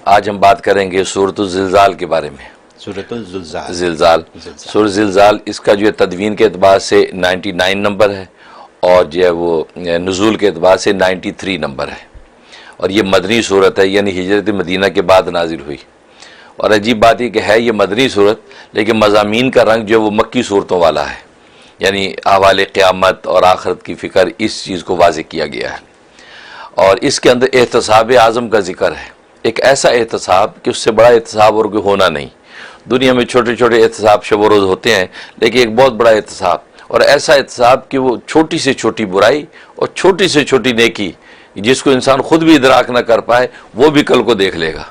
آج ہم بات کریں گے سورۃ الزلزال کے بارے میں. سورۃ الزلزال. سورۃ الزلزال اس کا جو ہے تدوین کے اعتبار سے 99 نمبر ہے اور جو ہے وہ نزول کے اعتبار سے 93 نمبر ہے اور یہ مدنی صورت ہے، یعنی ہجرت مدینہ کے بعد نازل ہوئی. اور عجیب بات یہ کہ ہے یہ مدنی صورت لیکن مضامین کا رنگ جو ہے وہ مکی صورتوں والا ہے، یعنی احوال قیامت اور آخرت کی فکر اس چیز کو واضح کیا گیا ہے. اور اس کے اندر احتساب اعظم کا ذکر ہے، ایک ایسا احتساب کہ اس سے بڑا احتساب اور کوئی ہونا نہیں. دنیا میں چھوٹے چھوٹے احتساب شب و روز ہوتے ہیں لیکن ایک بہت بڑا احتساب، اور ایسا احتساب کہ وہ چھوٹی سے چھوٹی برائی اور چھوٹی سے چھوٹی نیکی جس کو انسان خود بھی ادراک نہ کر پائے وہ بھی کل کو دیکھ لے گا.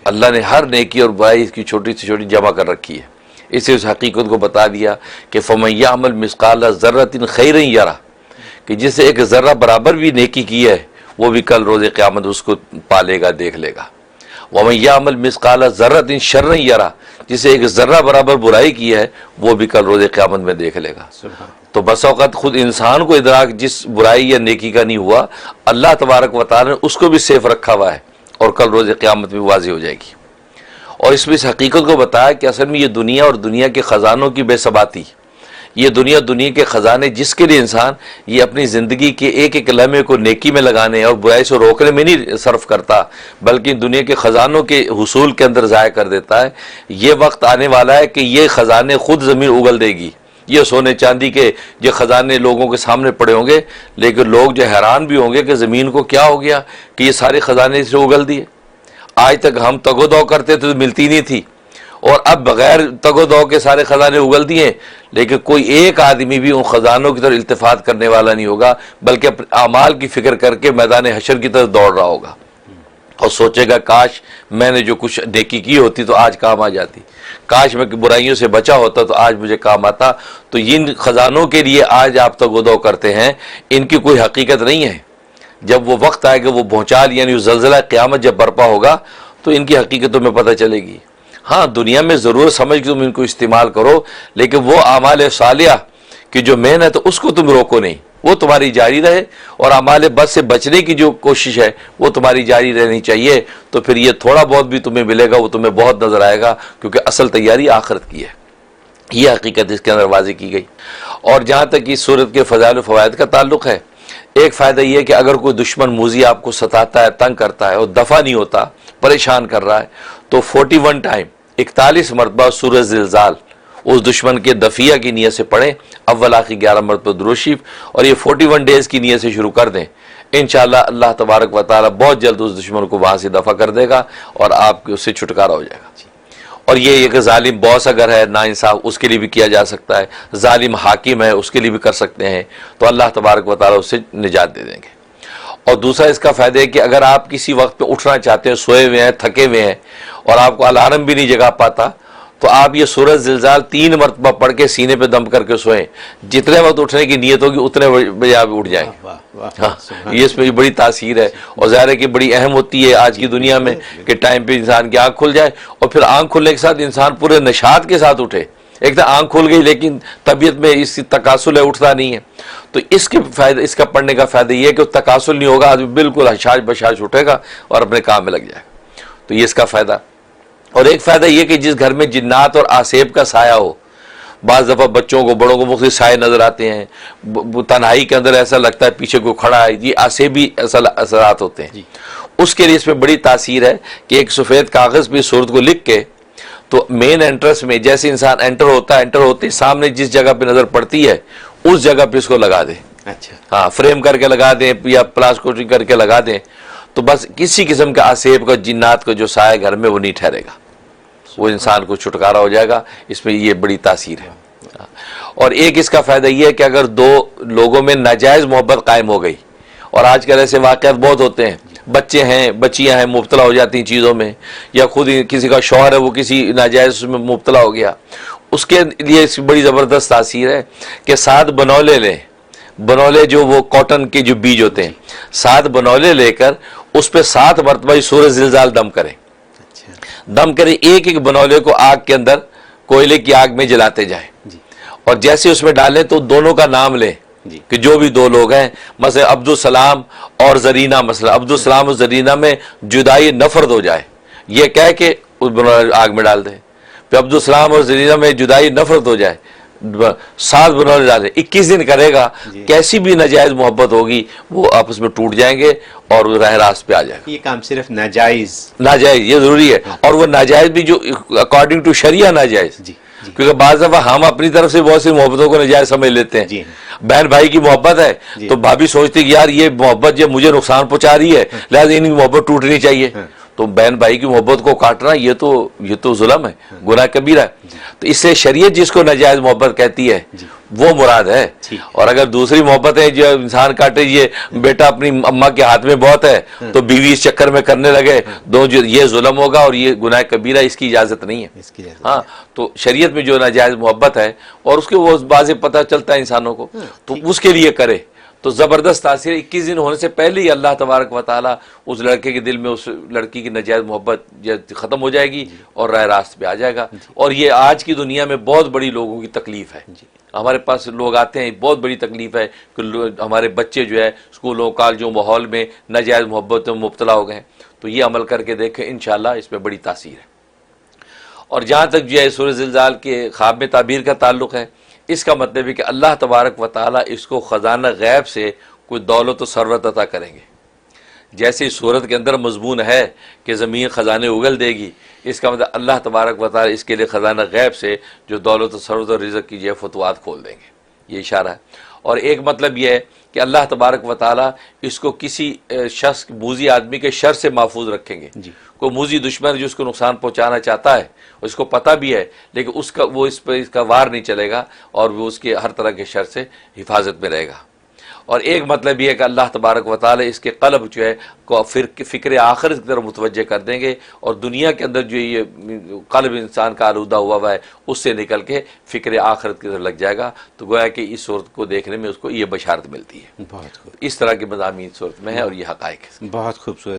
اللہ نے ہر نیکی اور برائی اس کی چھوٹی سے چھوٹی جمع کر رکھی ہے. اسے اس حقیقت کو بتا دیا کہ فَمَن يَعْمَلْ مِثْقَالَ ذَرَّةٍ خَيْرًا يَرَهُ، کہ جسے ایک ذرہ برابر بھی نیکی کی ہے وہ بھی کل روز قیامت اس کو پالے گا، دیکھ لے گا. وَمَن يَعْمَلْ مِثْقَالَ ذَرَّةٍ شَرًّا يَرَهُ، جسے ایک ذرہ برابر برائی کی ہے وہ بھی کل روز قیامت میں دیکھ لے گا. تو بس اوقات خود انسان کو ادراک جس برائی یا نیکی کا نہیں ہوا، اللہ تبارک و تعالی نے اس کو بھی سیف رکھا ہوا ہے اور کل روز قیامت میں واضح ہو جائے گی. اور اس میں اس حقیقت کو بتایا کہ اصل میں یہ دنیا اور دنیا کے خزانوں کی بے ثباتی، یہ دنیا کے خزانے جس کے لیے انسان یہ اپنی زندگی کے ایک ایک لمحے کو نیکی میں لگانے اور برائی سے روکنے میں نہیں صرف کرتا بلکہ دنیا کے خزانوں کے حصول کے اندر ضائع کر دیتا ہے. یہ وقت آنے والا ہے کہ یہ خزانے خود زمین اگل دے گی. یہ سونے چاندی کے جو خزانے لوگوں کے سامنے پڑے ہوں گے لیکن لوگ جو حیران بھی ہوں گے کہ زمین کو کیا ہو گیا کہ یہ سارے خزانے سے اگل دیے. آج تک ہم تگ و دو کرتے تھے تو ملتی نہیں تھی اور اب بغیر تگ و دو کے سارے خزانے اگل دیے، لیکن کوئی ایک آدمی بھی ان خزانوں کی طرف التفات کرنے والا نہیں ہوگا بلکہ اپنے اعمال کی فکر کر کے میدان حشر کی طرف دوڑ رہا ہوگا اور سوچے گا کاش میں نے جو کچھ نیکی کی ہوتی تو آج کام آ جاتی، کاش میں برائیوں سے بچا ہوتا تو آج مجھے کام آتا. تو ان خزانوں کے لیے آج آپ تگ و دو کرتے ہیں، ان کی کوئی حقیقت نہیں ہے. جب وہ وقت آئے گا وہ بھونچال یعنی زلزلہ قیامت جب برپا ہوگا تو ان کی حقیقت تمہیں پتہ چلے گی. ہاں دنیا میں ضرور سمجھ کے تم ان کو استعمال کرو لیکن وہ اعمال صالحہ کی جو مین ہے تو اس کو تم روکو نہیں، وہ تمہاری جاری رہے اور اعمال بد سے بچنے کی جو کوشش ہے وہ تمہاری جاری رہنی چاہیے. تو پھر یہ تھوڑا بہت بھی تمہیں ملے گا وہ تمہیں بہت نظر آئے گا کیونکہ اصل تیاری آخرت کی ہے. یہ حقیقت اس کے اندر واضح کی گئی. اور جہاں تک اس صورت کے فضائل و فوائد کا تعلق ہے، ایک فائدہ یہ ہے کہ اگر کوئی دشمن موذی آپ کو ستاتا ہے، تنگ کرتا ہے اور دفع نہیں ہوتا، پریشان کر رہا ہے تو 41 ٹائم 41 مرتبہ سورہ زلزال اس دشمن کے دفیہ کی نیت سے پڑھیں، اول آخر 11 مرتبہ درود شریف، اور یہ 41 ڈیز کی نیت سے شروع کر دیں. انشاءاللہ اللہ تبارک و تعالی بہت جلد اس دشمن کو وہاں سے دفع کر دے گا اور آپ کے اس سے چھٹکارا ہو جائے گا. اور یہ کہ ظالم باس اگر ہے ناانصاف اس کے لیے بھی کیا جا سکتا ہے، ظالم حاکم ہے اس کے لیے بھی کر سکتے ہیں تو اللہ تبارک و تعالی اس سے نجات دے دیں گے. اور دوسرا اس کا فائدہ ہے کہ اگر آپ کسی وقت پہ اٹھنا چاہتے ہیں، سوئے ہوئے ہیں، تھکے ہوئے ہیں اور آپ کو الارم بھی نہیں جگا پاتا تو آپ یہ سورۃ زلزال 3 مرتبہ پڑھ کے سینے پہ دم کر کے سوئیں، جتنے وقت اٹھنے کی نیت ہوگی اتنے بجے آپ اٹھ جائیں گے. ہاں یہ اس میں بڑی تاثیر ہے اور ظاہر ہے کہ بڑی اہم ہوتی ہے آج کی دنیا میں کہ ٹائم پہ انسان کی آنکھ کھل جائے اور پھر آنکھ کھلنے کے ساتھ انسان پورے نشاط کے ساتھ اٹھے. ایک تو آنکھ کھل گئی لیکن طبیعت میں اس تکاسل ہے، اٹھتا نہیں ہے. تو اس کے فائدہ، اس کا پڑھنے کا فائدہ یہ ہے کہ تکاسل نہیں ہوگا، آدمی بالکل حشاش بشاش اٹھے گا اور اپنے کام میں لگ جائے گا. تو یہ اس کا فائدہ. اور ایک فائدہ یہ کہ جس گھر میں جنات اور آسیب کا سایہ ہو، بعض دفعہ بچوں کو بڑوں کو مختلف سائے نظر آتے ہیں، تنہائی کے اندر ایسا لگتا ہے پیچھے کوئی کھڑا ہے، یہ آسیبی اثرات ہوتے ہیں. اس کے لیے اس میں بڑی تاثیر ہے کہ ایک سفید کاغذ پہ صورت کو لکھ کے تو مین انٹرنس میں جیسے انسان انٹر ہوتا ہے، انٹر ہوتے سامنے جس جگہ پہ نظر پڑتی ہے اس جگہ پہ اس کو لگا دیں. اچھا ہاں فریم کر کے لگا دیں یا پلاس کوٹنگ کر کے لگا دیں تو بس کسی قسم کا آسیب کا جنات کا جو سایہ گھر میں وہ نہیں ٹھہرے گا، وہ انسان کو چھٹکارا ہو جائے گا. اس میں یہ بڑی تاثیر ہے. اور ایک اس کا فائدہ یہ ہے کہ اگر دو لوگوں میں ناجائز محبت قائم ہو گئی، اور آج کل ایسے واقعات بہت ہوتے ہیں، بچے ہیں بچیاں ہیں مبتلا ہو جاتی ہیں چیزوں میں، یا خود کسی کا شوہر ہے وہ کسی ناجائز میں مبتلا ہو گیا، اس کے لیے اس بڑی زبردست تاثیر ہے کہ 7 بنولے لیں. بنولے جو وہ کاٹن کے جو بیج ہوتے ہیں، 7 بنولے لے کر اس پہ 7 مرتبہ سورہ زلزال دم کریں. دم کریں، ایک ایک بنولے کو آگ کے اندر کوئلے کی آگ میں جلاتے جائیں اور جیسے اس میں ڈالیں تو دونوں کا نام لیں کہ جو بھی 2 لوگ ہیں، مثلا عبدالسلام اور زرینہ، مثلا عبدالسلام اور زرینہ میں جدائی نفرت ہو جائے یہ کہہ کے اس بنو آگ میں ڈال دیں. پھر عبدالسلام اور زلیلہ میں جدائی نفرت ہو جائے, 7 بنولے ڈالے, 21 دن کرے گا, کیسی بھی ناجائز محبت ہوگی وہ آپس میں ٹوٹ جائیں گے اور وہ راہ راست پہ آ جائے گا. یہ کام صرف ناجائز یہ ضروری ہے, اور وہ ناجائز بھی جو اکارڈنگ ٹو شریعہ ناجائز, کیونکہ بعض دفعہ ہم اپنی طرف سے بہت سی محبتوں کو ناجائز سمجھ لیتے ہیں. بہن بھائی کی محبت ہے تو بھابھی سوچتی کہ یار یہ محبت جو مجھے نقصان پہنچا رہی ہے لہٰذا ان کی محبت ٹوٹنی چاہیے, تو بہن بھائی کی محبت کو کاٹنا یہ تو ظلم ہے, گناہ کبیرہ ہے. تو اس سے شریعت جس کو ناجائز محبت کہتی ہے وہ مراد ہے. اور اگر دوسری محبتیں جو انسان کاٹے, یہ بیٹا اپنی اماں کے ہاتھ میں بہت ہے تو بیوی اس چکر میں کرنے لگے, یہ ظلم ہوگا اور یہ گناہ کبیرہ, اس کی اجازت نہیں ہے. ہاں, تو شریعت میں جو ناجائز محبت ہے اور اس کے وہ واضح پتہ چلتا ہے انسانوں کو, تو اس کے لیے کرے تو زبردست تاثیر. 21 دن ہونے سے پہلے ہی اللہ تبارک و تعالیٰ اس لڑکے کے دل میں اس لڑکی کی ناجائز محبت ختم ہو جائے گی اور راہ راست پہ آ جائے گا. اور یہ آج کی دنیا میں بہت بڑی لوگوں کی تکلیف ہے. ہمارے پاس لوگ آتے ہیں, بہت بڑی تکلیف ہے کہ ہمارے بچے جو ہے اسکولوں کالجوں ماحول میں ناجائز محبت میں مبتلا ہو گئے ہیں. تو یہ عمل کر کے دیکھیں, انشاءاللہ اس میں بڑی تاثیر ہے. اور جہاں تک جو ہے سورہ زلزال کے خواب میں تعبیر کا تعلق ہے, اس کا مطلب ہے کہ اللہ تبارک و تعالیٰ اس کو خزانہ غیب سے کوئی دولت و ثروت عطا کریں گے. جیسے اس صورت کے اندر مضمون ہے کہ زمین خزانے اگل دے گی, اس کا مطلب اللہ تبارک و تعالیٰ اس کے لیے خزانہ غیب سے جو دولت و ثروت اور رزق کی جو ہے فتوحات کھول دیں گے, یہ اشارہ ہے. اور ایک مطلب یہ ہے کہ اللہ تبارک و تعالیٰ اس کو کسی شخص موذی آدمی کے شر سے محفوظ رکھیں گے. کوئی موذی دشمن جو اس کو نقصان پہنچانا چاہتا ہے, اس کو پتہ بھی ہے لیکن وہ اس پر وار نہیں چلے گا اور وہ اس کے ہر طرح کے شر سے حفاظت میں رہے گا. اور ایک مطلب یہ ہے کہ اللہ تبارک و تعالی اس کے قلب جو ہے کو فکر آخرت کی طرف متوجہ کر دیں گے, اور دنیا کے اندر جو یہ قلب انسان کا آلودہ ہوا ہے اس سے نکل کے فکر آخرت کی طرف لگ جائے گا. تو گویا کہ اس صورت کو دیکھنے میں اس کو یہ بشارت ملتی ہے. بہت خوب, اس طرح کے مضامین صورت میں ہے اور یہ حقائق ہے. بہت خوبصورت.